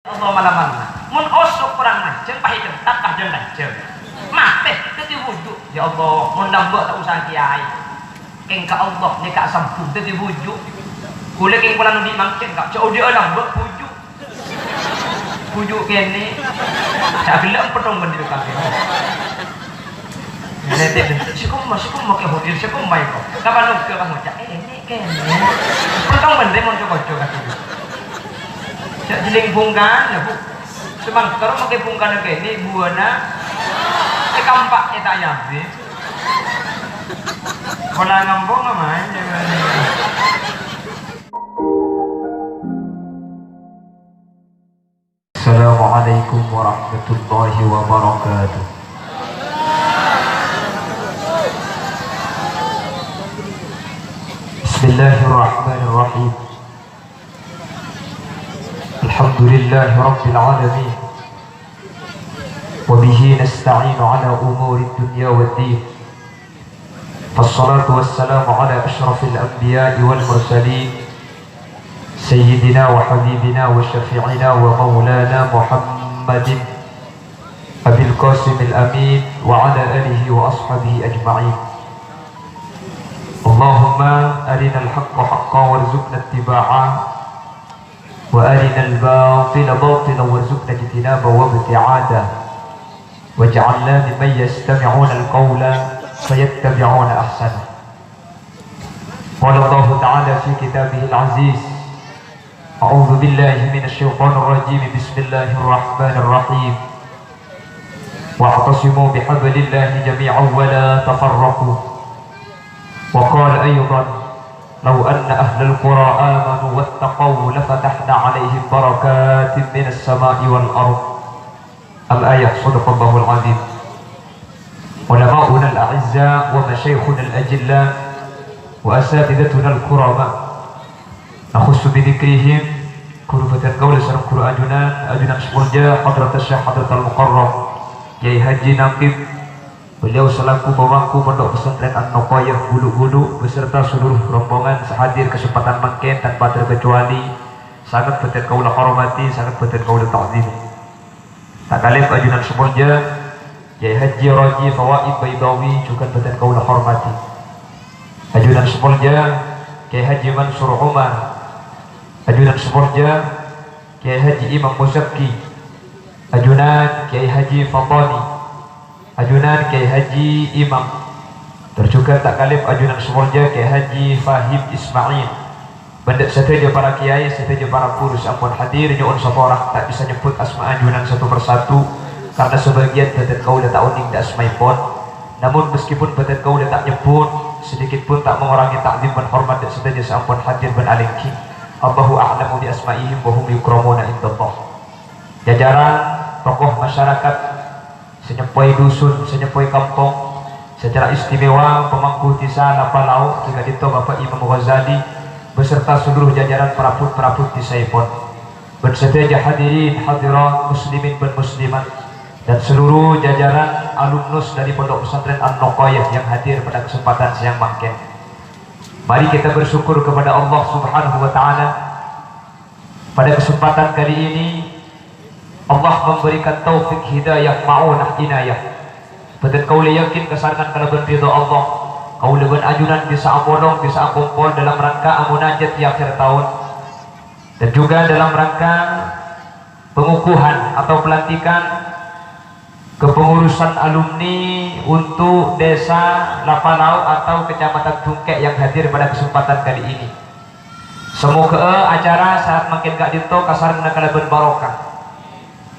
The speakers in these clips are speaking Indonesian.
Allah malaman mun osok kurang najeng pahit tak kahjeng najeng mate teu wujud ya Allah mun nambah tak usah kiai keng ka Allah nek ka sampun teu wujud kule keng pulang di mangken kak jauh dia nambah wujud kene sak gelem petong bendir kabeh nete sikum make hodir sikum mai kok kapan nuk ke bang ngocak ini kene petong bendir mon coba-coba jeling bungkan ya bu semang kalau pakai bungkan kayak ini buana kampak kita yabe kalau ngambong ngapain Assalamualaikum warahmatullahi wabarakatuh. Bismillahirrahmanirrahim. Alhamdulillah Rabbil Alamin Wabihi nasta'inu ala umuri dunya wa din Fassalatu wassalamu ala ashrafil anbiya'i wal mursalin Sayyidina wa habibina wa syafi'ina wa maulana Muhammadin Abil Qasim al-Amin wa ala alihi wa ashabihi ajma'in Allahumma arina al-haqqa haqqa warzuqna ittiba'ah وأرنا الباطل باطلا وارزقنا اجتنابه وابتعاده واجعلنا ممن يستمعون القول فيتبعون أحسنه قال الله تعالى في كتابه العزيز أعوذ بالله من الشيطان الرجيم بسم الله الرحمن الرحيم واعتصموا بحبل الله جميعا ولا تفرقوا وقال أيضا لو أن أهل القرى آمنوا واتقوا لفتحنا عليهم بركات من السماء والأرض الآية صدق الله العظيم علماؤنا الأعزاء ومشايخنا الأجلاء وأساتذتنا الكرماء نخص بذكرهم كرفة قول سلام قرآن أجنان سمرجا حضرة الشيخ حضرة المقرب Kiai Haji Naqib, beliau selaku pemangku Pondok Pesantren An-Nuqayyah Bulu-Bulu beserta seluruh rombongan sehadir kesempatan mangken tanpa terkecuali sangat betul kaulah hormati, sangat betul kaulah ta'zim. Tak kalif ajunan semuanya Kiai Haji Raji Fawaid Baidawi juga betul kaulah hormati. Ajunan semuanya Kiai Haji Mansur Umar, ajunan semuanya Kiai Haji Imam Muzakki, ajunan Kiai Haji Fadani, ajunan Kiai Haji Imam, terjuga tak kalif ajunan semurja Kiai Haji Fahim Ismail. Bandak seteja para kiai, seteja para kurus ampun hadir nyuun saporah tak bisa nyebut asma ajunan satu persatu karena sebagian betet kau tak uning dak asmaipun. Namun meskipun betet kau tak nyebut sedikit pun tak mengurangi takzim dan hormat dan seteja sampun hadir ben alingki. Allahu a'lamu bi asmaihim wa hum yukramuna indallah. Jajaran tokoh masyarakat senyepoi dusun, senyepoi kampung secara istimewa pemangku Tisa Lapalau jika dito Bapak Imam Ghazali beserta seluruh jajaran perabot-perabot Tisaipun bersedia hadirin hadirat muslimin dan muslimat dan seluruh jajaran alumnus dari Pondok Pesantren An-Nuqayyah yang hadir pada kesempatan siang mangken. Mari kita bersyukur kepada Allah Subhanahu wa taala pada kesempatan kali ini Allah memberikan taufik hidayah ma'unah inayah. Betul kau yakin kesarkan kalau berridha Allah. Kau lebih ajunan bisa ambolong, bisa kumpul dalam rangka amunajat di akhir tahun. Dan juga dalam rangka pengukuhan atau pelantikan kepengurusan alumni untuk desa Lapalau atau kecamatan Tungkek yang hadir pada kesempatan kali ini. Semoga acara saat makin gak dito kasarkan kalau berbarokah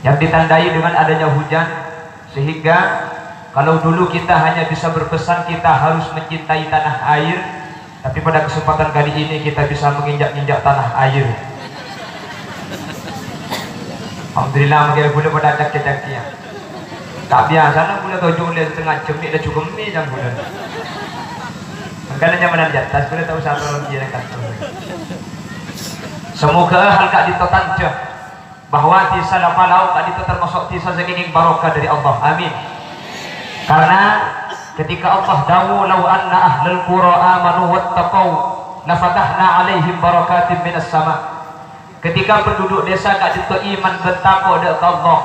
yang ditandai dengan adanya hujan sehingga kalau dulu kita hanya bisa berpesan kita harus mencintai tanah air, tapi pada kesempatan kali ini kita bisa menginjak-injak tanah air. Alhamdulillah mungkin boleh pada cak-caknya tak biasa nak boleh tujuh lihat setengah jam ni dah cukup ni jam bulan makanya mana di atas boleh tahu satu lagi yang kata semoga hal kak ditotanja bahwa Tisa Lapalau tadi itu termasuk Tisa segini barokah dari Allah. Amin. Karena ketika Allah dawu lau anna ahlul qura amanu wattaqau lafatahna alaihim barakatim minas sama. Ketika penduduk desa kak dito iman bertakwa kepada Allah,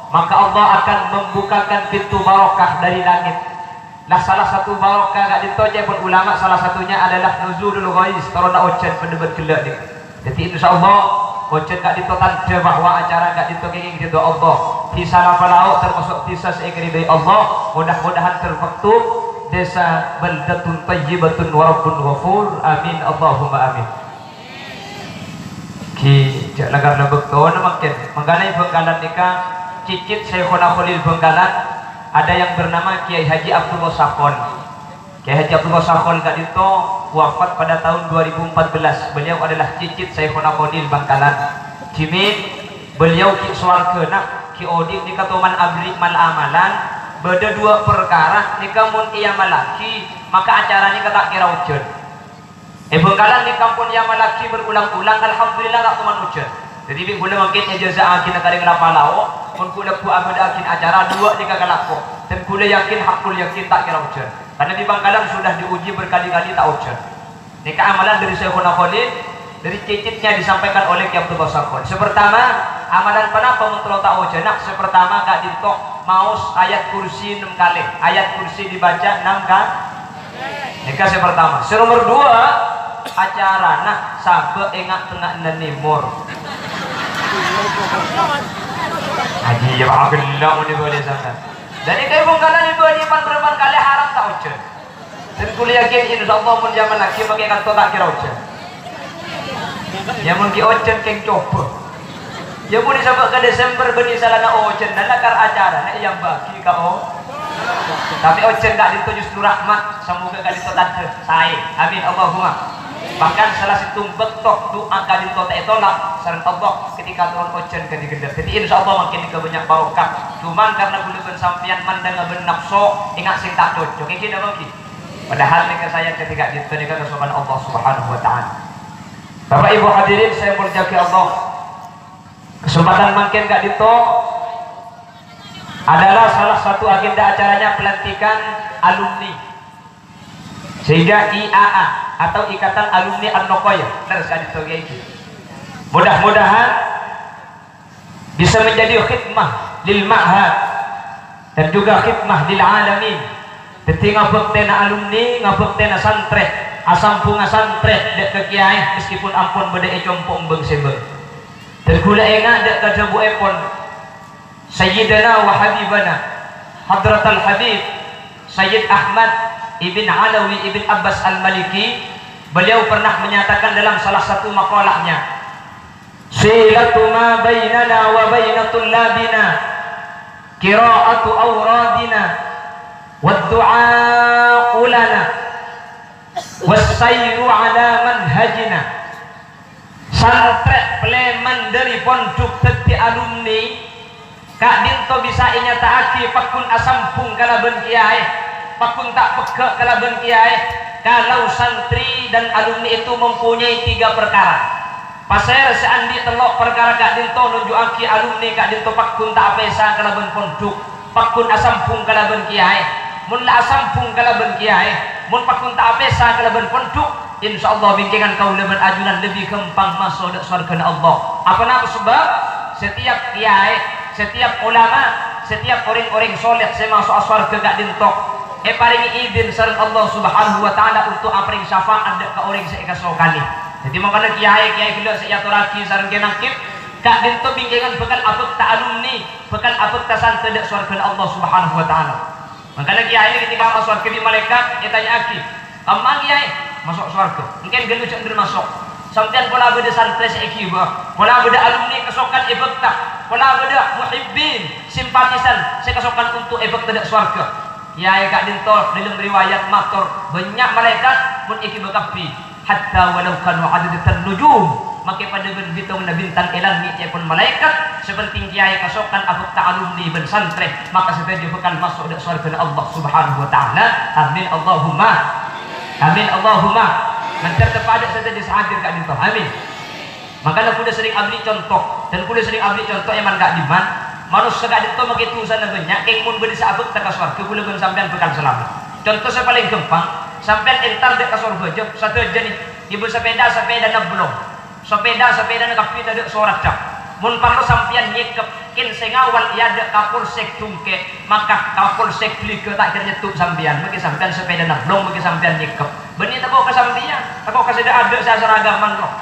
maka Allah akan membukakan pintu barokah dari langit. Lah salah satu barokah kak dito pun ulama salah satunya adalah nuzulul ghais, karena ocean pendebat gelak ni. Jadi insyaallah ocean kak dito tanda bahwa acara kak dito kenging ridho Allah. Tisa lafalau termasuk tisa seekri dari Allah. Mudah-mudahan termaktub desa baldatun tayyibatun wa rabbun ghafur. Amin Allahumma amin. Ki jak lagar na bekon makin menggalai Bengkalan nikah cicit Syekhuna Khalil Bengkalan ada yang bernama Kiai Haji Abdul Wasakhon. Kiai Haji Abdul Wasakhon kak dito wafat pada tahun 2014. Beliau adalah cicit Syekhuna Khalil Bengkalan. Jimin beliau ki swarga nak ki odin nikah toman abri mal amalan beda dua perkara nikah mun iya malaki maka acaranya kata kira ujian. Bengkalan nikah pun iya malaki berulang-ulang alhamdulillah tak toman ujian. Jadi boleh mungkin ijazah akin kali ngapa lao mun kula ku abada akin acara dua nikah kalako dan kula yakin hakul yakin tak kira ujian. Karena di Bengkalan sudah diuji berkali-kali tak ujian. Nikah amalan dari Syekhuna Khalil dari cicitnya disampaikan oleh Kiai Abdul Wasakhon. Sepertama amalan kenapa mentero tak ujian? Sepertama kak ditok maus ayat kursi 6 kali. Ayat kursi dibaca 6 kali. Nikah sepertama. Nomor 2 acara nah sabe enggak tengah nenimur. Haji ya Allah ini boleh sangat. Dari kayak Bengkalan itu di berapa kali haram tak ujian. Dan kuliah yakin insyaallah pun zaman lagi pakai kanto tak kira ujian. Ya mungkin ujian keng coba. Ya pun disebut ke Desember beni salana ujian dan lakar acara nak yang bagi kau. Tapi ujian tak itu justru rahmat. Semoga kali itu tanda saya. Amin Allahumma. Bahkan salah satu betok doa kali itu tak tolak sareng Allah ketika turun ujian ke digendar. Jadi insyaallah makin banyak barokah. Cuman karena kuliah sampean mandang ben nafsu ingat sing tak cocok. Iki dah mungkin. Padahal nikah saya ketika itu nikah kesukaan Allah Subhanahu wa taala. Bapak Ibu hadirin saya berjaki Allah. Kesempatan makin gak dito adalah salah satu agenda acaranya pelantikan alumni. Sehingga IAA atau Ikatan Alumni An-Nokoya terus gak dito gitu. Mudah-mudahan bisa menjadi khidmah lil ma'had dan juga khidmah lil alamin. Dadi ngabektena alumni, ngabektena santri, asampung santri dek ke kiai meskipun ampun beda compong beng sebeng. Dan kula enga dek ka jabu epon Sayyidina wa Habibana Hadratul Habib Sayyid Ahmad Ibn Alawi Ibn Abbas Al-Maliki. Beliau pernah menyatakan dalam salah satu makalahnya, silatu ma bainana wa baina tullabina qira'atu awradina wad-du'a lana was-sayru ala manhajina. Santri pleman dari pondok teti alumni kak dinto bisa inyataake pakun asampung kalaben kiai pakun tak peka kalaben kiai kalau santri dan alumni itu mempunyai 3 perkara. Pasal seandi telok perkara kak dinto nunjukake alumni kak dinto pakun tak apesa kalaben pondok pakun asampung kalaben kiai mun la asampung kalaben kiai mun pakun tak apesa kalaben pondok insyaallah bimbingan kaulaman ajunan lebih gampang masuk ke surga Allah. Apa nama sebab setiap kiai, setiap ulama, setiap orang-orang soleh saya masuk surga gak dintok. Paringi izin sareng Allah Subhanahu wa taala untuk apring syafaat ke orang saya kasokali. Jadi makanya kiai gila saya aturaki sareng kenakip gak dintok bimbingan bekal abot ta alumni, bekal abot ta santri dak surga Allah Subhanahu wa taala. Makanya kiai ketika masuk surga di malaikat ditanya aki, "Amang kiai masuk surga mungkin gelu cek masuk sampean pola beda santri saiki ba pola beda alumni kesokan ibtah pola beda muhibbin simpatisan saya kesokan untuk ibtah surga ya gak dintol dalam riwayat matur banyak malaikat pun iki bakapi hatta walau kanu adadatan nujum maka pada bintang bintang ilahi pun malaikat seperti kiai kesokan ibtah alumni ben santri maka setelah bakal masuk ke surga Allah Subhanahu wa taala. Amin Allahumma amin Allahumma. Mencar tepadak saja disahadir kak dinto. Amin. Makanya kuda sering abli contoh dan kuda sering abli contoh emang gak diman. Manusia gak dinto begitu sana banyak. Keng mun beri sahabat tak kasar. Kuda ben sampean bekal selamat. Contoh saya paling gampang. Sampean entar dek kasar baju satu aja nih. Ibu sepeda nablong. sepeda nak kapi tak ada sorak cak. Mun perlu sampian nyekep kin sengawal ia ada kapolsek tungke maka kapolsek beli ke tak kira nyetuk sampian bagi sampian sepeda nak belum bagi sampian nyekep benih tak bawa ke sampian tak bawa ke sudah ada saya seragaman roh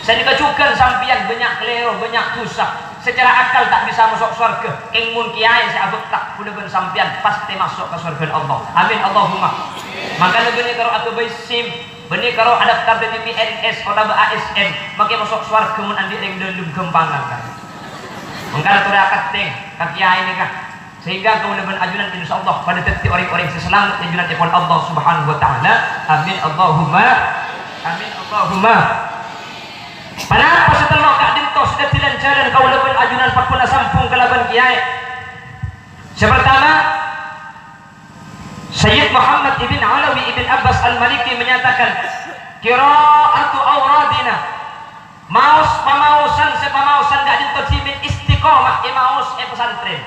saya dikecukan sampian banyak kelero banyak susah secara akal tak bisa masuk surga king mun kiai saya abek tak pun dengan sampian pasti masuk ke surga Allah amin Allahumma maka benih kalau atau sim benih kalau ada daftar di PNS atau ASN maka masuk surga mun andi yang dalam kembangan kan maka tu akan teng kakiai ini kan sehingga kemudian ajunan insyaallah pada tiap orang-orang selamat ajunan kepada Allah Subhanahu wa taala amin Allahumma amin Allahumma kenapa setelah kak dinto sudah jalan kau lebih ajunan pakuna sampung kelaban kiai pertama Sayyid Muhammad ibn Alawi ibn Abbas al-Maliki menyatakan qira'atu awradina pamausan gak dinto cimin istiqomah imaus pesantren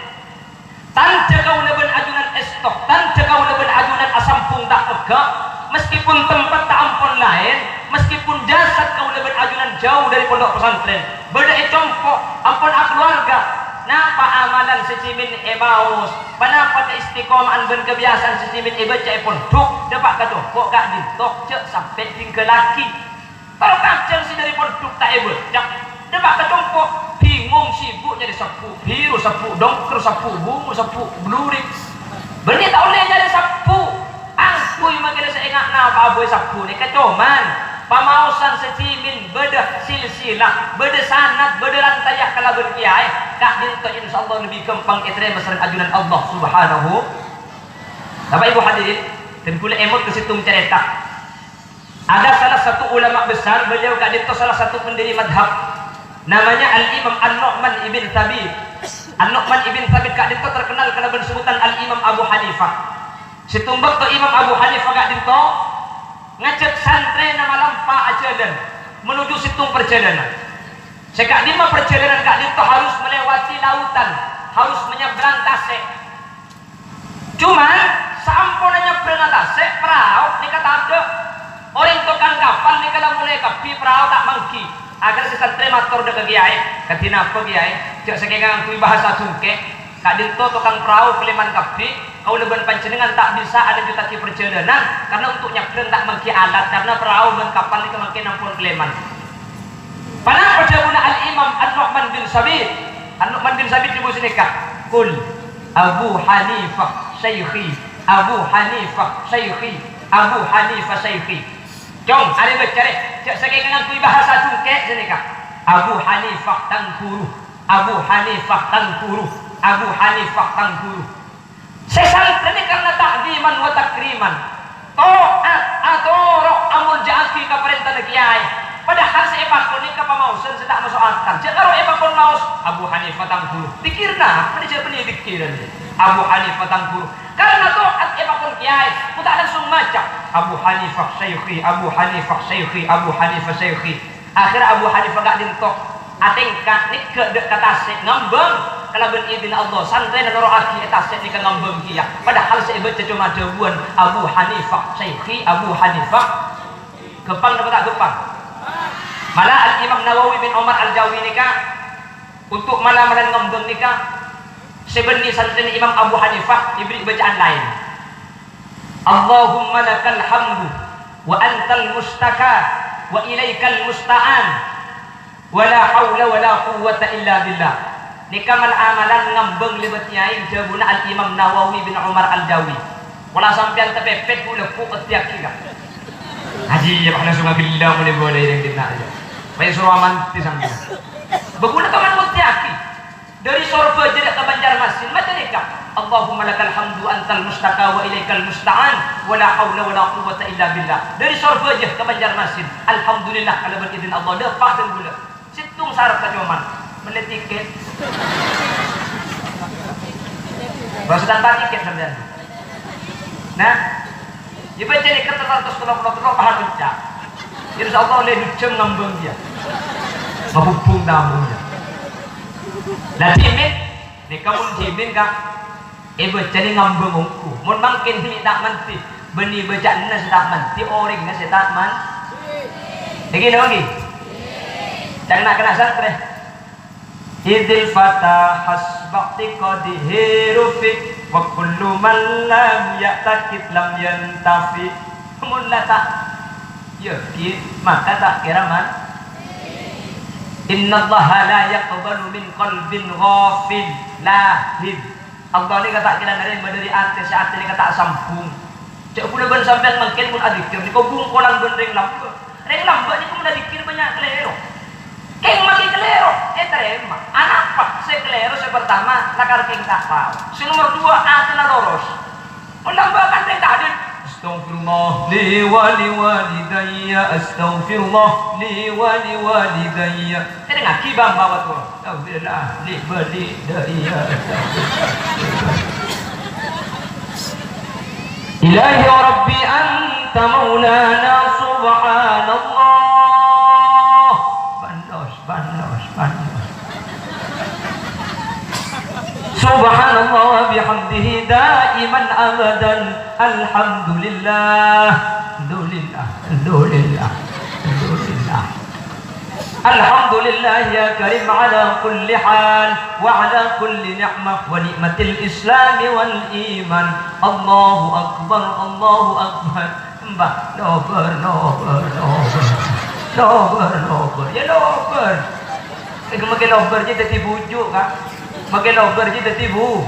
tanja kau lebih ajunan estok tanja kau lebih ajunan asampung tak tegak meskipun tempat tak ampun lain meskipun jasad kau lebih ajunan jauh dari pondok pesantren beda compok ampun keluarga napa amalan secimin emaus panapa istiqomahan ben kebiasaan secimin baca pun duk dapat kado kok gak ditok cek sampai tinggal laki kalau kacang si dari pondok tak dapat kecompok bingung sibuk jadi sapu biru sapu dongker sapu bungu sapu blurik benih tak boleh jadi sapu aku yang makin saya ingat apa boy sapu ni kecoman pamausan secimin beda silsilah beda sanad beda rantai kalau berkiai kak dinto insyaallah lebih kempang itre masalah ajunan Allah Subhanahu Bapak Ibu hadirin dan kula emot ke situ mencerita ada salah satu ulama besar beliau kak dinto salah satu pendiri madhab namanya Al-Imam An-Nu'man ibn Thabit An-Nu'man ibn Thabit kak dinto terkenal karena bersebutan Al-Imam Abu Hanifah situmbak tu Imam Abu Hanifah kak dinto ngajak santri nama lampa ajalan menuju situng perjalanan sekak lima perjalanan kak dinto harus melewati lautan harus menyeberang tasik cuma sampunnya nyeberang tasik perahu ni kata ada orang tukang kapal ni kalau mulai kapi perahu tak mangki agar si santri matur dek kiai katina apa kiai cak sekengang kui bahasa sungke kak dinto tukang perahu keliman kapi kau leban panjenengan tak bisa ada juta ki perjalanan karena untuk nyebrang tak mangki alat karena perahu dan kapal ni kemangkin ampun keliman panapa jawabna Al-Imam An-Nu'man bin Sabit An-Nu'man bin Sabit ibu sinikah kul Abu Hanifah Syekhi Abu Hanifah Syekhi Abu Hanifah Syekhi jom ada bercari cak sekengang kui bahasa sungke sinikah Abu Hanifah tangkuru Abu Hanifah tangkuru Abu Hanifah tangkuru sesantri ini karena takdiman wa takriman to'at atau roh amul ja'aki ke perintah kiai padahal seepakun ini kapamausan sedang masuk akal jika roh epakun maus Abu Hanifah tangkuru dikirna pada siapa ini dikiran Abu Hanifah tangkuru karena to'at epakun kiai aku tak langsung macam Abu Hanifah Syekhi Abu Hanifah Syekhi Abu Hanifah Syekhi akhir Abu Hanifah gak dintok atengka ni ke dekat tasik ngambang kalau berizin Allah santri dan orang aki tasik ni ke ngambang kia padahal saya baca cuma dewan Abu Hanifah Syekhi Abu Hanifah kepang dapat tak kepang malah Al-Imam Nawawi bin Umar Al-Jawi ni kah untuk malam-malam ngambang ni kah sebenarnya santri Imam Abu Hanifah diberi bacaan lain Allahumma lakal hamdu wa antal mustaka wa ilaikal musta'an wala hawla wala quwwata illa billah nikamal amalan ngambeng libat nyai jabuna Al-Imam Nawawi bin Umar Al-Jawi wala sampean tepepet pula pu etiak kira haji ya bahna sunga billah mun boleh yang dina aja bae suruh amanti sampean beguna kaman mutiaki dari sorba jedak ke Banjarmasin macam nikah Allahumma lakal hamdu antal mustaka wa ilaikal musta'an wala haula wala quwwata illa billah dari sorba je ke Banjarmasin alhamdulillah kalau berizin Allah dapat dan gula situng sarap kajoman beli tiket baru tanpa tiket sampean nah ibadah ni kata 130 pahala pecah insyaallah oleh ducem ngambang dia menghubung tamunya lah jimin ni kamu jimin kah ibadah ni ngambang ungku mun mangkin ni tak menti beni bacaan na sedak menti orang na sedak man lagi lagi Jangan nak kena santri. Idil fata hasbaqti qadihi rufi wa kullu man lam ya'takid lam yantafi. Mun la tak yakin maka tak kiraman. Inna Allah la yaqbalu min qalbin ghafil lahib. Allah ni kata kira dari ate si ate ni kata sambung. Cek pula ben sampean mangkel pun adikir ni kau bung kolang ben ring lamba. Ring lamba ni pun adikir banyak kelero. Keng mati kelero, terima. Anak pak saya kelero saya pertama nakar keng tak tahu. Si nomor 2 ate na loros. Menambahkan ring kadin. Astaghfirullah li wa walidayya, astaghfirullah li wa walidayya. Kita ngaki bang bawa tu. Alhamdulillah li walidayya. Ilahi Rabbi anta maulana subhanallah. Banos. Subhanallah wa bihamdihi daiman abadan. Alhamdulillah. Alhamdulillah ya karim ala kulli hal wa ala kulli ni'mah wa ni'matil islam wal iman. Allahu akbar. Mbah nobar. Ya nobar. Makin nobar je tadi bujuk kak. Makin nobar je tadi bu.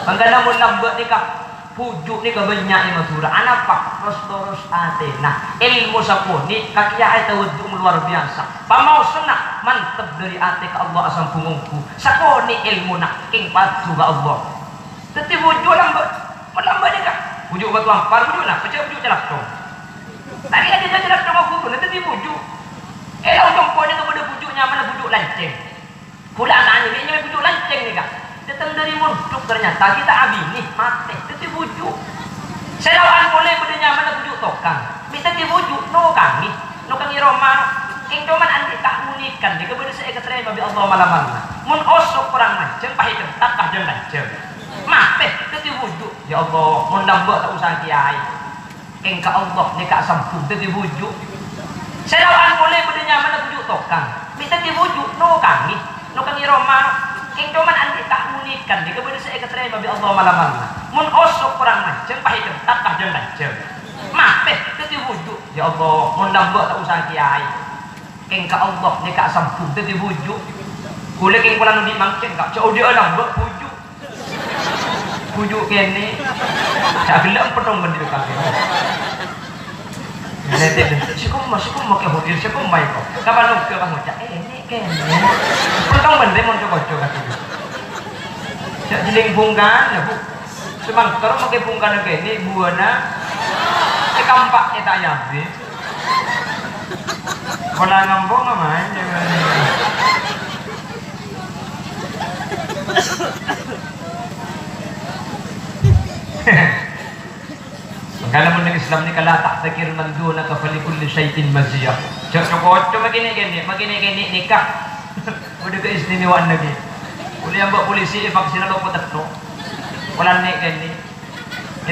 Mangkana mun lambat ni kak. Pujuk ni kebanyak ni masura. Anak pak terus atena. Ilmu sapuni kakiai tawuduk luar biasa. Pamau senang mantep dari ate ke Allah asam pungungku. Sakoni ilmu nak king patu ke Allah. Tetapi pujuk lambat. Melambat ni kak. Pujuk batu ampar pujuk nak. Percaya pujuk celak tong. Tadi ada celak tong aku tu. Tetapi pujuk. Ujung poin itu pada pujuknya mana pujuk lanceng. Pula anaknya ni pujuk lanceng ni kak. Datang dari munduk ternyata kita abi nih mati teti bujuk. Selawan boleh bedanya mana bujuk tokang. Minta ti bujuk no kami Roma. King cuman andi tak unikan jika beda saya keterima bi Allah malam-malam. Mun osok kurang macam pahit takah jeng lanceng. Mati teti bujuk. Ya Allah, mun dambak tak usah kiai. King ka Allah ni kak sampun teti bujuk. Selawan boleh bedanya mana bujuk tokang. Minta ti bujuk no kami Roma. King cuman andi tak unikan jika beda saya keterima bi Allah malam-malam. Mun osok kurang macam pahit takah jeng lanceng. Mati teti bujuk. Ya Allah, mun dambak tak usah kiai. King ka Allah ni kak sampun teti bujuk. Kule king pulang di mangken kak cak dia lambak bujuk. Bujuk kene. Sak gelem petong ben di kaki. Sikum make hotel sikum mai kok. Kapan lu ke kamu cak ini kene. Petong ben mon coba-coba kaki. Cak jeling bungkan ya Bu. Semangker make bungkan kene buana. Sekampak eta yabe. Kola ngambong main jangan. Kalau menurut Islam ni kalau tak fikir manduna ka fali kulli syai'in maziyah. Cocok magini nikah. Udah keistimewaan lagi. Boleh ambak polisi vaksin lo petetno. Wala nek gini.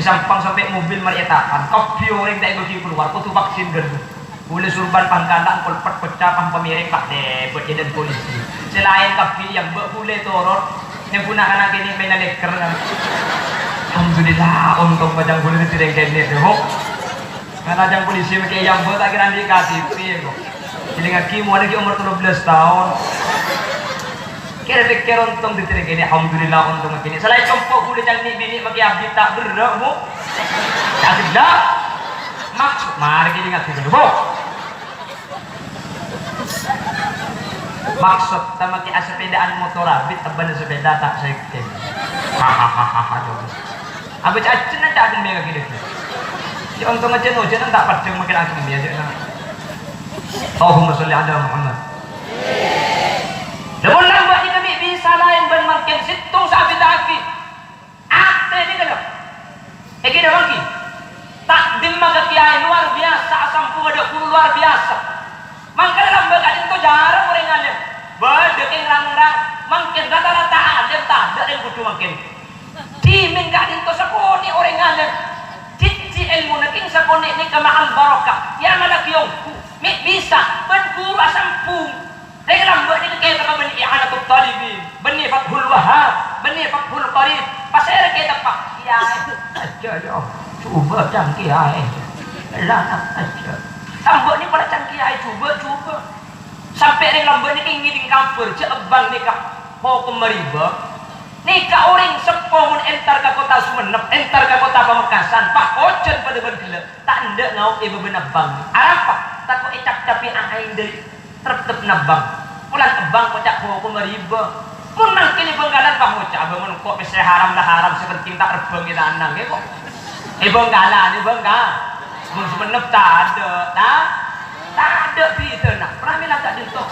Sampang sampai mobil maritakan. Kopi orang tak bagi keluar kutu vaksin gerdu. Boleh surban pangkalan kolpet pecah pang pemiring pak debet dan polisi. Selain kopi yang boleh turun yang gunakan gini main leker. Alhamdulillah untung majang boleh ditireng kene tu. Karena jang polisi make yang tak kira di KTP kok. Jadi ngaki mau lagi umur 13 tahun. Kira-kira untung ditireng kene alhamdulillah untung kene. Selain compok boleh jang ni bini make abdi tak berak mu. Alhamdulillah. Maksud mari kita ngaki dulu. Maksud sama ki sepedaan motor abit teban sepeda tak saya kene. Hahaha. Abis ajen aja ada mega gini. Si untung aja hujan tak padang makin aja dia aja. Allahumma sholli ala Muhammad. Namun lambat ni kami bisa lain ban makin situng sabi taki. Ate ni kalau. Eki dah lagi. Takdim maka kiai luar biasa sampung ada guru luar biasa. Mangkal lambat ada tu jarang orang alim. Berdeking rang-rang makin rata-rata alim tak ada yang kudu makin. Timing gak dinto sakoni orang ngalir. Cici ilmu naking sakoni ni kamaal barakah. Ya malaki yung bisa ben guru asampung. Lagi lambat ni kita ka bani i'anatul talibin, bani fathul wahab, bani fathul qarib. Pasal kita pak kiai aja. Cuba cang kiai. Lah aja. Lambat ni pada cang kiai cuba. Sampai ring lambat ni ngiding kampur, cek abang nikah hukum mariba. Nikah orang sepoh mun entar ke kota Sumenep, entar ke kota Pamekasan, pak ojen pada bergila, tak ndak ngau ibu benabang. Apa? Takut icap-capi aing dari tertep nabang. Pulang abang kocak hukum mariba. Mun mangkin ni Benggalan bah kocak abang mun kok bisa haram dah haram sepenting tak rebeng kita anang ke kok. Benggalan ni Benggal. Mun Sumenep tak ada, tak ada pita nak. Pernah mila tak dintok.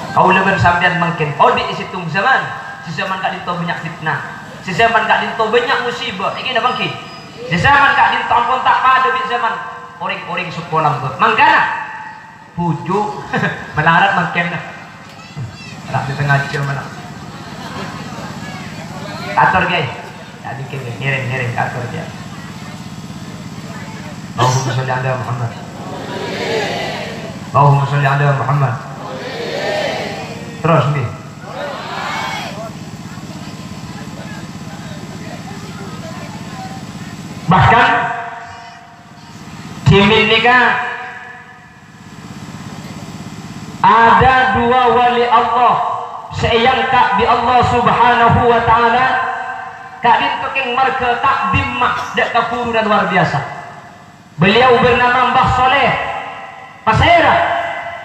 Kau lebar sambian mungkin di situng zaman, si zaman kak dinto banyak fitnah, si zaman kak dinto banyak musibah. Iki na bangki. Si zaman kak dinto ampun tak pada di zaman orang-orang sekolah tu. Mangkana pujuk melarat mungkin. Rak di tengah jam mana? Atur guys. Tadi kita ngiring atur dia. Allahumma sholli ala Muhammad. Allahumma sholli ala Muhammad. Terus nih. Bahkan di nikah ada dua wali Allah seiyang kak bi Allah subhanahu wa ta'ala kak dintoking marga takdim mah dak kapurunan luar biasa. Beliau bernama Mbah Soleh Pasera,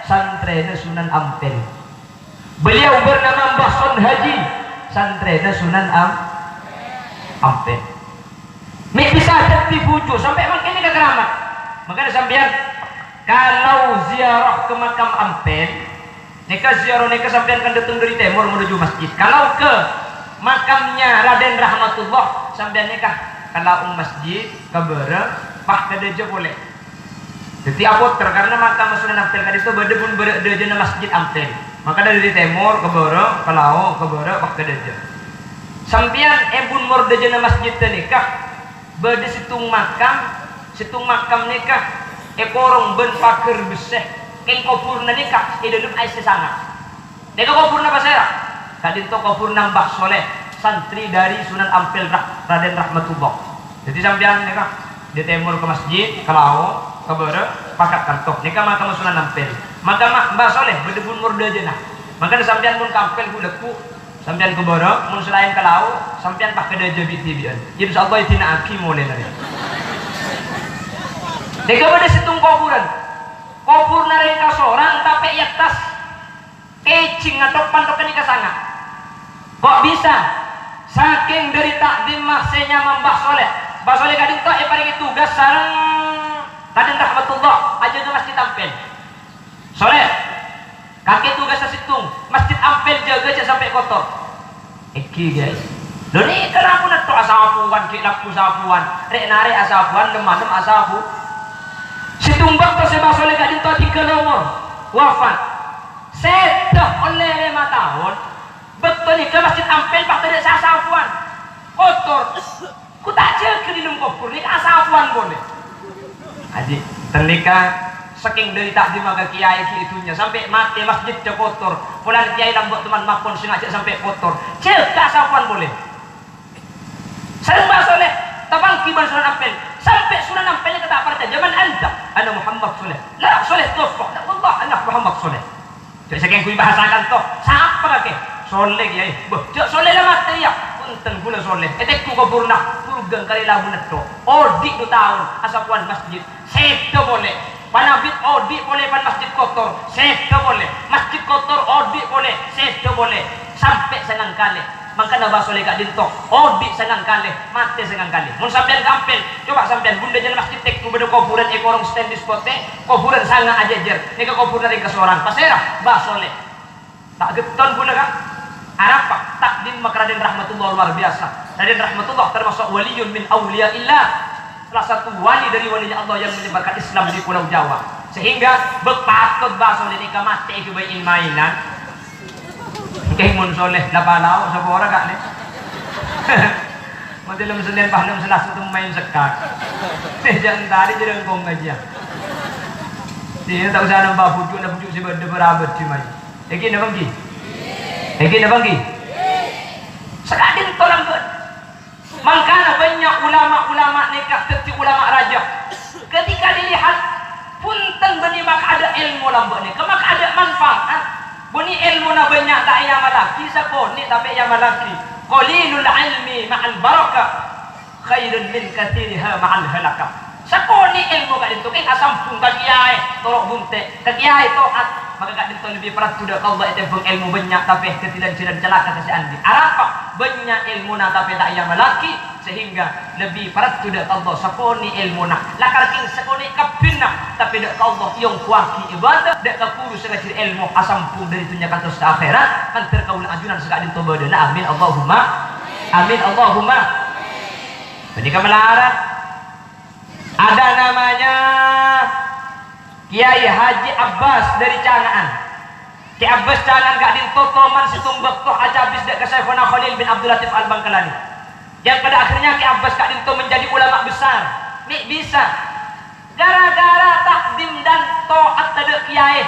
santrena Sunan Ampel. Beliau bernama Mbah Son Haji, santrena Sunan Ampel. Mik bisa jadi bujuk sampai makin ini ke keramat. Makanya sampean kalau ziarah ke makam Ampel, nikah ziarah nikah sampean kan datang dari timur menuju masjid. Kalau ke makamnya Raden Rahmatullah sampean nikah kalau masjid kabara pak kedejo boleh. Jadi apoter karena makam Sunan Ampel kan itu bade pun berada di masjid Ampel. Maka dari timur ke bawah, ke laut, ke bawah, pak kedejo. Sampean ebun morde jana masjid nikah, bade situng makam nikah, ekorong ben pakir beseh, keng kopurna nikah, idulum aise sangat. Deka kopurna apa saya? Kadinto kopurna Mbah Soleh, santri dari Sunan Ampel Raden Rahmatullah. Jadi sampean nikah di timur ke masjid, ke laut, ke bawah, pakat kantok nikah makam Sunan Ampel. Maka Mbah Soleh berdebun murda aja nah. Maka sampean pun kampel buleku, sampean ke bawah, mun selain ke laut, sampean pak kedaja biti-bian. Jadi insyaallah itina aki mulai nari. Deka pada situng kuburan. Kubur nareka seorang tapi atas kecing atau pantokan nikah sangat. Kok bisa? Saking dari takdim maksenya Mbah Soleh. Mbah Soleh kadang tak paling tugas sareng Raden Rahmatullah aja ke masjid Ampel. Soleh, kakek tugas situng masjid Ampel jaga aja sampai kotor. Eki guys. Doni kenapa nak tu asapuan ki laku sapuan, rek nare asapuan demadem asapu. Situng bang tu Mbah Soleh kadang tak 3 nomor wafat. Sedah oleh 5 tahun. Betul ni ke masjid Ampel pak tidak asapuan. Kotor. Ku tak jaga di dalam kubur ni asapuan boleh. Aji ternika saking dari takdim maka kiai itunya sampai mati masjid je kotor. Pulang kiai lambok teman makon sengaja sampai kotor. Jaga asapuan boleh. Sareng Mbah Soleh tabang kiban Sunan Ampel sampai Sunan Ampel kata apa zaman anda ana Muhammad Soleh. La Soleh tofa. La wallah ana Muhammad Soleh. Jadi saking ku bahasakan toh siapa kakek? Soleh kiai. Boh, Soleh lah mati ya. Punten guna Soleh. Etek ku kuburna purgang kali labu neto. Odi 2 tahun asapuan masjid. Sedo boleh. Panabit odi boleh pan masjid kotor. Sedo boleh. Masjid kotor odi boleh. Sedo boleh. Sampai senang kali. Maka Mbah Soleh gak dintok. Odi senang kali. Mati senang kali. Mun sampean kampel. Coba sampean bunda jalan masjid tek ku beda kuburan ekorong stand di spote. Kuburan sangat aja jer. Nika kuburan ring keseorang. Pasera Mbah Soleh. Tak geton guna kak. Arapa takdim maka Raden Rahmatullah luar biasa. Raden Rahmatullah termasuk waliyun min awliya illah. Salah satu wali dari walinya Allah yang menyebarkan Islam di Pulau Jawa. Sehingga berpatut Mbah Soleh nikah mati ke bayin mainan. Kay mun Soleh labalau sa bora gak ni. Mau dalam Senin Pahlawan Selasa tu main sekak. Jangan tadi jadi ngomong aja. Dia tak usah nampak pujuk si berabat si mai. Eki nak bangki? Eki nak bangki? Sekadin tolong buat. Makanya banyak ulama-ulama nikah seperti ulama raja. Ketika dilihat punten bani maka ada ilmu lambak ni. Maka ada manfaat. Bani ilmu na banyak tak yang malaki sakoni tapi yang malaki. Qalilul ilmi ma'al barakah khairun min katsiriha ma'al halakah. Sakoni ilmu kat itu kan asampung kat kiai tolok bunte kat kiai taat maka kat itu lebih berat sudah Allah itu ilmu banyak tapi ketidak celaka kasi andi arapa banyak ilmu na tapi tak yang melaki sehingga lebih berat sudah Allah sakoni ilmu na lakar king sakoni kapina tapi dak Allah yang kuaki ibadah dak kapuru sekecil ilmu asampung dari dunia katos ke akhirat kan terkaul ajunan sekadin tobadana amin Allahumma amin Allahumma ketika melarang ada namanya Kiai Haji Abbas dari Canaan. Kiai Abbas Canaan gak dintotoman situmbek toh acabis dek ke Syekhuna Khalil bin Abdul Latif Al-Bangkalani. Yang pada akhirnya Kiai Abbas gak dinto menjadi ulama besar. Nih bisa. Gara-gara takdim dan to'at tadek kiai.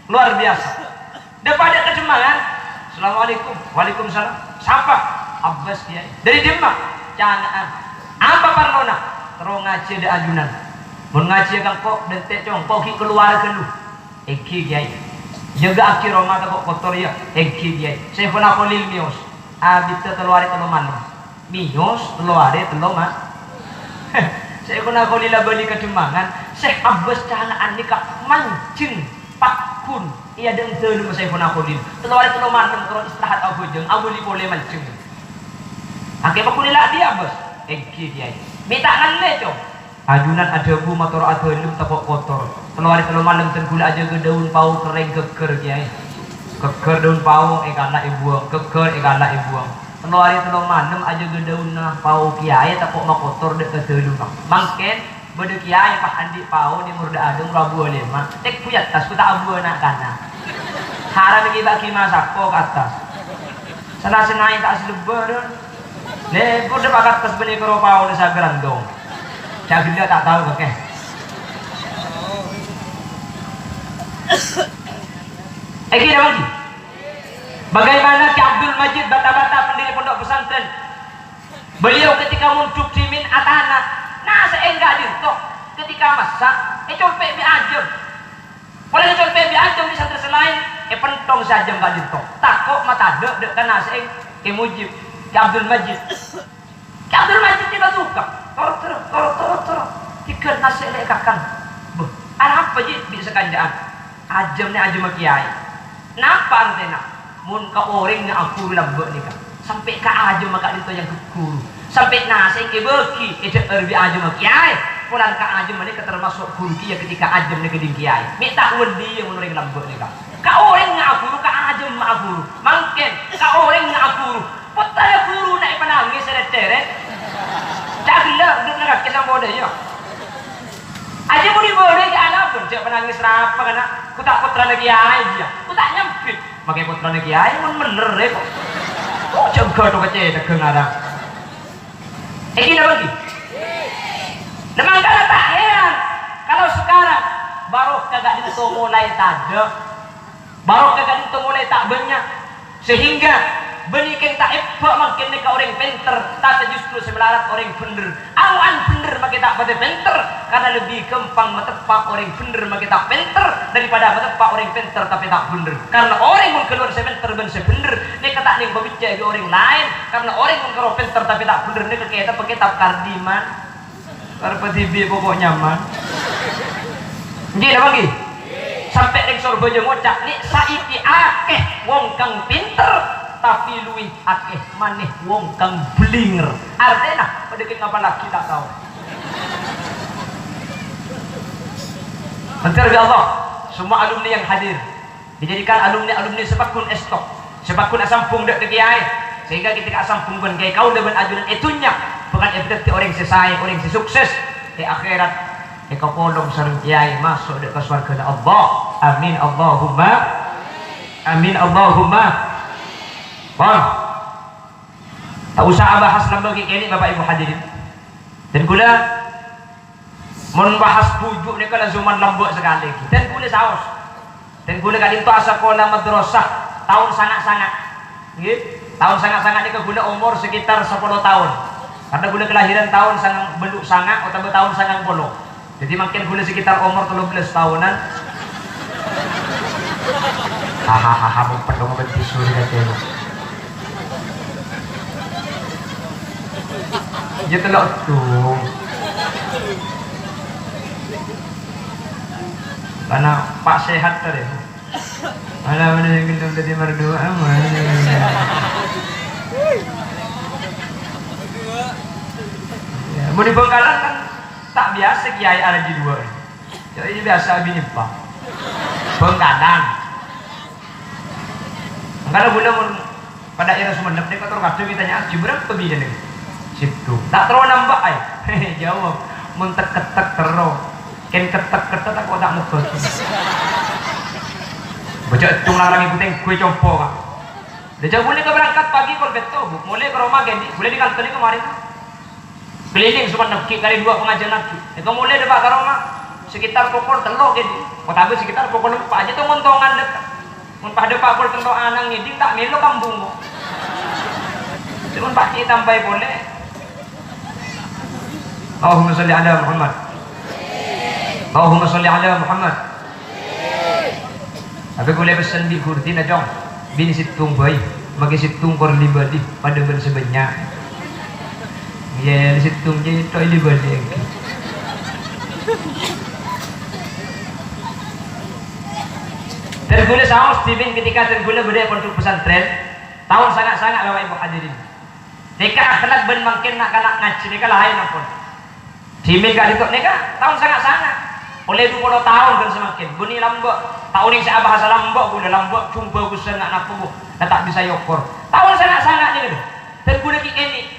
Luar biasa. Daripada kejemangan. Assalamualaikum. Waalaikumsalam. Siapa? Abbas Kiai. Dari Demak. Canaan. Apa parlona? Terus ngaji ada ajunan. Mun ngaji kan kok dentek cong kok ki keluar kelu. Eki kiai. Jaga akhir Roma tak kok kotor ya. Eki kiai. Saya pernah kolil mios. Abis keluar telo mana? Mios keluar telo mah. Saya pernah kolil beli kedemangan. Syekh Abbas Canaan nikah mancing pakun. Iya dan telu saya pernah kolil. Keluar telo mana terus istirahat aku jeung. Abu li boleh mancing. Akhir pakun lah dia Abbas. Eki kiai. Minta nganle cong. Ajunan ada bu motor ada lum tapok kotor. Keluar kalau malam tergula aja ke daun pau kering keker kiai. Keker daun pau galak ibuang, keker galak ibuang. Keluar kalau malam aja ke daun pau kiai tapok mau kotor dek ke daun bang. Mangken bede kiai pak andi pau di murda adung rabu lema. Tek puyat tas ku tak abu nak kana. Haram iki bagi masako ke atas. Sana senai tak selebar. Lepur dia pakai tas beli keropau di sagaran dong. Jadi dia tak tahu kakek. Eki lagi. Bagaimana Ki Abdul Majid bata-bata pendiri pondok pesantren. Beliau ketika muncul di min atana, nah seenggak dintok ketika masak, colpe bi ajem. Boleh colpe bi ajem di santri selain, pentong saja enggak dintok. Takok mata dek kana seeng Ki Mujib. Ki Abdul Majid. Ki Abdul Majid kita suka. Toro. Tiga nasi lek kakang. Beh, apa je bisa kandaan? Ajem ni ajem kiai. Napa antena? Mun ka orang ni aku lambek ni kan. Sampai ka ajem maka itu yang guru. Sampai nasi ke beki, itu erbi ajem kiai. Pulang ka ajem ni termasuk guru kia ketika ajem ni keding kiai. Minta wendi yang mun orang lambek ni kan. Ka orang ni aku ka ajem mak guru. Mangken ka orang ni aku putra guru naik penangis seret-seret. Caklah dengar kita bodoh ya. Aja mau dibodoh ke anak pun dia penangis apa karena ku tak putra lagi aja. Ku tak nyempit. Pakai putra lagi aja mun bener deh kok. Oh jaga tuh kece dagang ada. Ini lagi. Memang kalau tak heran kalau sekarang baru kagak itu mulai tada. Baru kagak itu mulai tak banyak sehingga benikan tak efek makin mereka orang pinter tapi justru sebelarat orang bener awan bener makin tak pada pinter karena lebih gampang metepak orang bener makin tak pinter daripada metepak orang pinter tapi tak bener karena orang yang keluar sepinter dan sebener mereka tak ning berbicara di orang lain karena orang yang keluar pinter tapi tak bener mereka kita pakai kitab kardiman karpet TV pokoknya man gini lagi sampai reksor bojo ngocak nih saiki akeh wong kang pinter tapi luwih akeh maneh wong kang blinger. Artinya pedekeng apa lagi tak tahu. Menterbi Allah, semua alumni yang hadir dijadikan alumni sepakun estok, sepakun asampung dek kiai. Sehingga ketika asampung ben kiai kau deban ajunan itunya bukan evident orang sesai, orang sukses di akhirat. Kau polong sareng kiai masuk dek ke surga Allah. Amin Allahumma. Amin Allahumma. Bon. tak usah bahas lembaga ini Bapak Ibu hadirin. Dan kula mun bahas pujuk ni kala zaman lembut sekali. Dan kula saos. Dan kula kadin tu asa sekolah madrasah tahun sangat-sangat. Nggih. Tahun sangat-sangat ni kula umur sekitar 10 tahun. Karena kula kelahiran tahun sangat beluk sangat atau tahun sangat puluh. Jadi makin kula sekitar umur 13 tahunan. Hahaha mau pedong betis suri katanya. Ya telok tuh. Karena Pak sehat tadi. Mana yang kita jadi merdu aman. Ya, mau di Bengkalan kan tak biasa kiai ada di dua. Jadi ini biasa bini Pak. Bengkalan. Kalau guna pada era Sumenep dia kotor kacau kita tanya berapa bini nih? Situ. Tak terus nambah ay. Jawab. Mun ketek terus. Ken ketek aku tak mau kau. Baca cung larang ikutin kue compo kak. Dia boleh ke berangkat pagi kalau betul, mulai ke rumah Gendi, boleh dikali kemarin. Keliling Sumenep kali 2 pengajian lagi. Itu mulai dekat ke rumah sekitar pukul 3 Gendi. Kau tahu sekitar pukul 4 aja tu montongan dekat. Mun pada pukul 3 anang ngiding tak melo kampung. Cuma Pak Cik tambah boleh. Allahumma salli ala Muhammad. Allahumma salli ala Muhammad. Tapi boleh pesan di kurti na jong. Bini situng boy, magi situng kor libadi pada ben sebanyak. Ya situng je toy libadi. Terguna sama Steven ketika terguna berdaya pondok pesantren tahun sangat-sangat Bapak Ibu hadirin. Neka akhlak ben makin nak ngaji neka lain ampun. Steven kali itu neka tahun sangat-sangat. Oleh 20 tahun kan semakin bunyi lambok tahun ini saya bahasa lambok guna lambok jumpa gusan nak napu tak bisa yokor tahun sangat-sangat ni terguna ki ini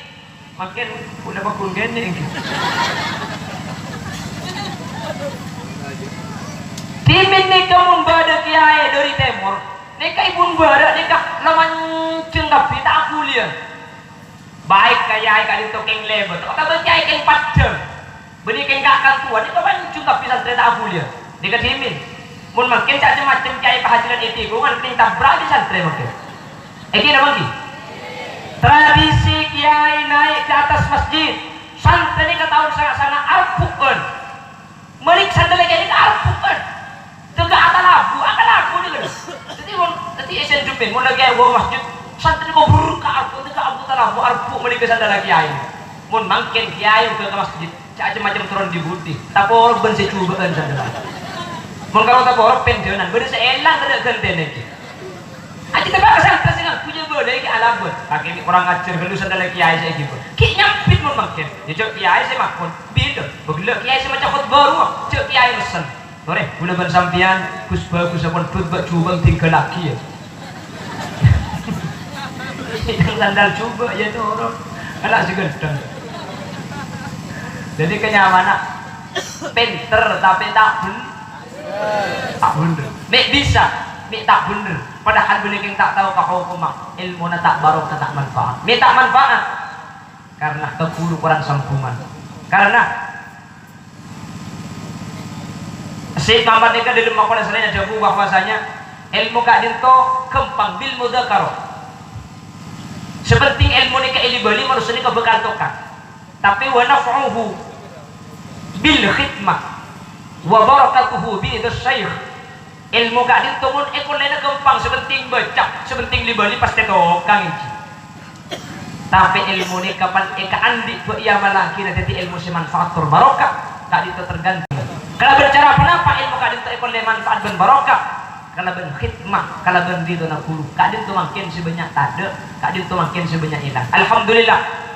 makin udah bakun gini timin ni kamu bada kiai dari timur neka ibun bada neka lamanceng tapi tak kuliah baik kiai kali itu keng lebar atau kiai keng padam beni keng kakak tua ni lamanceng tapi santri tak kuliah neka timin mun makin macam kiai penghasilan itu kan keng tabrak di santri makin ini nama lagi tradisi kiai naik ke atas masjid santri ni ke tahun sangat-sangat arpukan merik santri kiai ni ke arpukan tengah atas lagu akan lagu ni kan jadi esen jumpin mun lagi awal masjid santri ni kau buruk ke arpu tengah arpu tanah arpu merik ke santri kiai mun makin kiai ke masjid macam-macam turun di budi tapi orang ben secubaan santri mun kalau tak orang pensiunan bener seelang tidak genten lagi aja tebak santri sing punya boleh iki alabot pakai orang ajar gelu sandal kiai saya gitu ki nyampit mun makin ya cok kiai saya makon beda begelak kiai saya macam khot baru cok kiai mesen sore guna ban sampean kus bagus pun tut coba tinggal lagi ya yang sandal coba ya tu orang ala segedang jadi kenyamanan pinter tapi tak bener mek bisa mek tak bener padahal boleh yang tak tahu kau hukumah ilmu na tak barokah tak manfaat mek tak manfaat karena kekurukan sampungan karena si kamar mereka di lemah kolah selain ada bahwasanya ilmu kak dinto kempang bil mudakaro seperti ilmu ni kak ili bali manusia ni bekal tokan tapi wa naf'uhu bil khidmah wa barakatuhu bi syekh ilmu kak dinto mun ekon lain kempang sepenting becak sepenting li bali pasti tokang iki tapi ilmu ni kapan eka andi bu iya malaki na dadi ilmu si manfaat tur barokah kak dinto tergantung kalau bercara kenapa ilmu kak dinto ekon lain manfaat ben barokah kalau ben khidmah kalau ben dito na kulu kak dinto makin sebanyak tade kak dinto makin sebanyak ilang alhamdulillah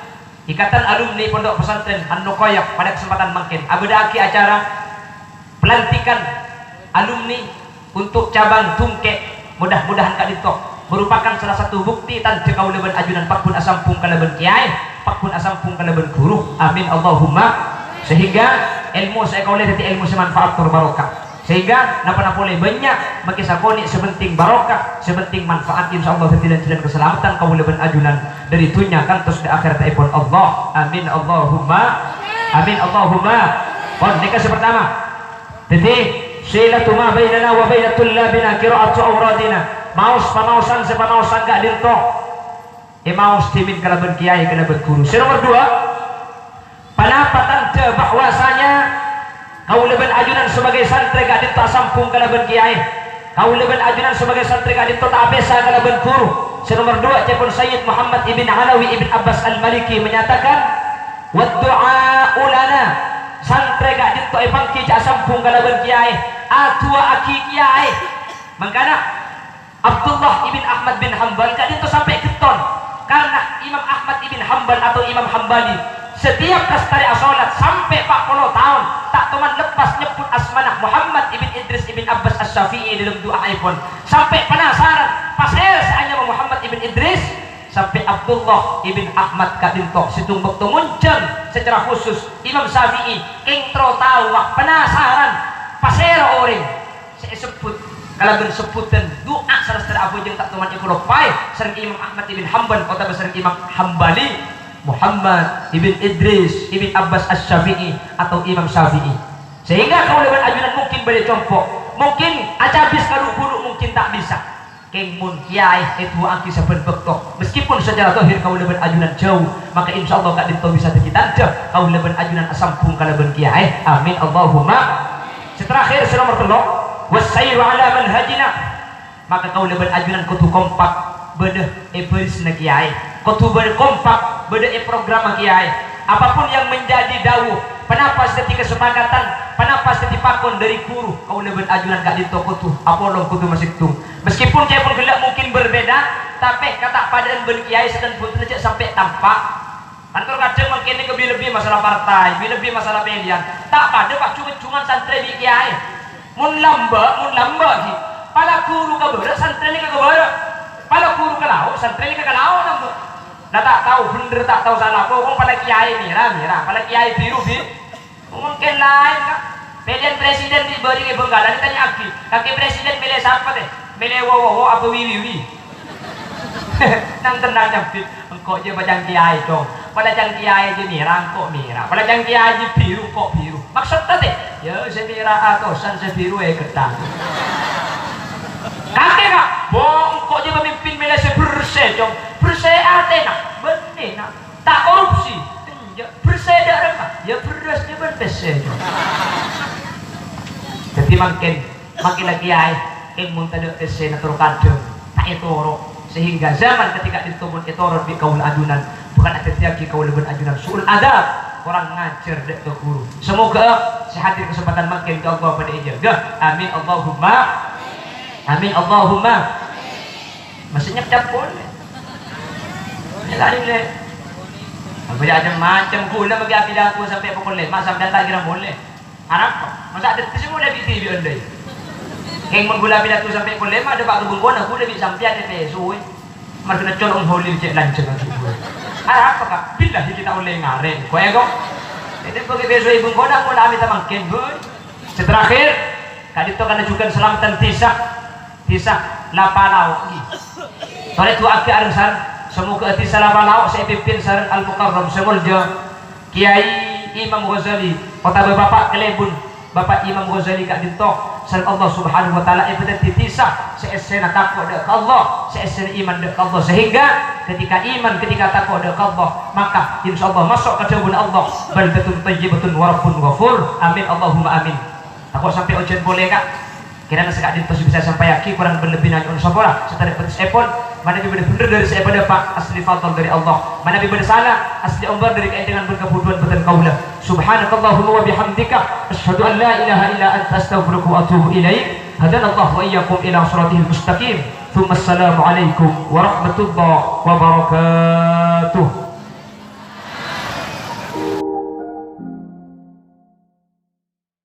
Ikatan alumni Pondok Pesantren An-Nuqayyah pada kesempatan makin abadaki acara pelantikan alumni untuk cabang Tungke mudah-mudahan kak dinto merupakan salah satu bukti tanda kaulaban ajunan pakpun asampung kalaban kiai pakpun asampung kalaban guru amin Allahumma sehingga ilmu saya kaulai dari ilmu semanfaat berbarokah sehingga napa boleh banyak makisakoni sebenting barokah sebenting manfaat insyaallah dan keselamatan kaula ben ajunan dari dunia kantos di akhirat ipun Allah amin Allahumma amin Allahumma. Pon dikasih pertama jadi silatu ma bainana wa bainatul labina qira'atu awradina maus panausan sepanausan gak dinto maus timin kalaban kiai kalaban guru. Nomor 2 panapatan teu bahwasanya kaula ben ajunan sebagai santri gak dinto sampung kalaban kiai kaula ben ajunan sebagai santri gak dinto tak besa kalaban guru. Nomor 2 cepun Sayyid Muhammad ibn Alawi ibn Abbas al-Maliki menyatakan wa du'a ulana santri gak dinto pangki cak sampung kalaban kiai atua aki kiai mangkana Abdullah ibn Ahmad bin Hanbal gak dinto sampai keton karena Imam Ahmad ibn Hanbal atau Imam Hambali setiap kastari asolat sampai 40 tahun tak teman lepas nyebut asmanah Muhammad ibn Idris ibn Abbas as-Syafi'i dalam doa iPhone sampai penasaran pasel seanya Muhammad ibn Idris sampai Abdullah ibn Ahmad kadintok situng waktu muncul secara khusus Imam Syafi'i intro tahu penasaran pasel orang saya sebut kalau bersebutan doa sareng Abu Jeng tak teman ikut pai sering Imam Ahmad ibn Hanbal atau sering Imam Hambali Muhammad ibn Idris ibn Abbas as-Syafi'i atau Imam Syafi'i sehingga kalau dengan ajunan mungkin boleh compok mungkin acabis kalau guru mungkin tak bisa kengmun kiai itu angki saben bektok meskipun secara zahir kalau dengan ajunan jauh maka insyaallah gak dinto bisa kita jauh kalau dengan ajunan asampung kalau ben kiai amin Allahumma. Terakhir nomor 3 wasairu ala manhajina maka kalau dengan ajunan kutu kompak bedah beris na kiai kutu berkompak beda program kiai apapun yang menjadi dawuh penapas ketika kesepakatan penapas ketika pakon dari guru kau lebih ajunan gak ditoko tuh apolong kutu masih tung meskipun saya pun gelap mungkin berbeda tapi kata padaan ben kiai sedang putih aja sampai tampak kantor kadang mungkin lebih masalah partai lebih masalah pilihan tak pada pak cuma santri di kiai mun lamba sih pala guru kabara santri ini kabara pala guru kalau santri ini kalau nambah nah tak tahu bener tak tahu salah kok pada kiai mira pada kiai biru mungkin lain kan pilihan presiden diberi ke Bengkala ditanya kaki presiden milih siapa deh milih wowo apa wiwi nang tenang nyambit engkau je bacang kiai dong pada jang kiai je mira kok mira pada jang kiai je biru kok biru maksudnya deh ya semira atau san sebiru ketang kakek kak bohong kok je pemimpin milih sebersih dong berseatena benar tak korupsi bersedar ya berasnya berbesar jadi makin lagi yang muntah kesen atau kadang tak etoro sehingga zaman ketika ditubun etoro di kaul ajunan bukan ada lagi kaul ajunan suul adab orang ngajar dek ke guru semoga sehadir kesempatan makin ke Allah pada ijaga amin Allahumma amin Allahumma maksudnya cap boleh lain le apa ada macam guna bagi akidah aku sampai pukul 5 sampai tak kira boleh harap masa ada semua dah di TV anda keng mun gula pidato sampai pukul 5 ada pak rubung guna gula bisa sampai ada peso mar kena colong holil cek lanceng aku harap apa bila kita oleh ngaren kau ya kok itu bagi peso ibu guna mau kami tamangkin boy terakhir kadito kana juga selamatan tisah lapalau oleh tu akhi arsan semoga hati salam lauk saya pimpin sarang al-mukarram semulja Kiai Imam Ghazali kota bapak kelebun bapak Imam Ghazali kak dintok sarang Allah subhanahu wa ta'ala ibadat ditisah seesena takwa dek Allah seesena iman dek Allah sehingga ketika iman ketika takwa dek Allah maka insyaallah masuk ke jabun Allah baldatun tayyibatun warabbun ghafur amin Allahumma amin takwa sampai ujian boleh kak kira-kira sekak dintos bisa sampai yakin kurang berlebih nanya unsabola setelah petis epon mana bi benar dari saya pada Pak asli fadl dari Allah mana bi salah asli umbar dari keendangan berkebutuhan betul kaulah subhanakallahumma wa bihamdika asyhadu an la ilaha illa anta astaghfiruka wa atubu ilaik hadanallahu wa iyyakum ila siratal mustaqim thumma assalamu alaikum warahmatullahi wabarakatuh.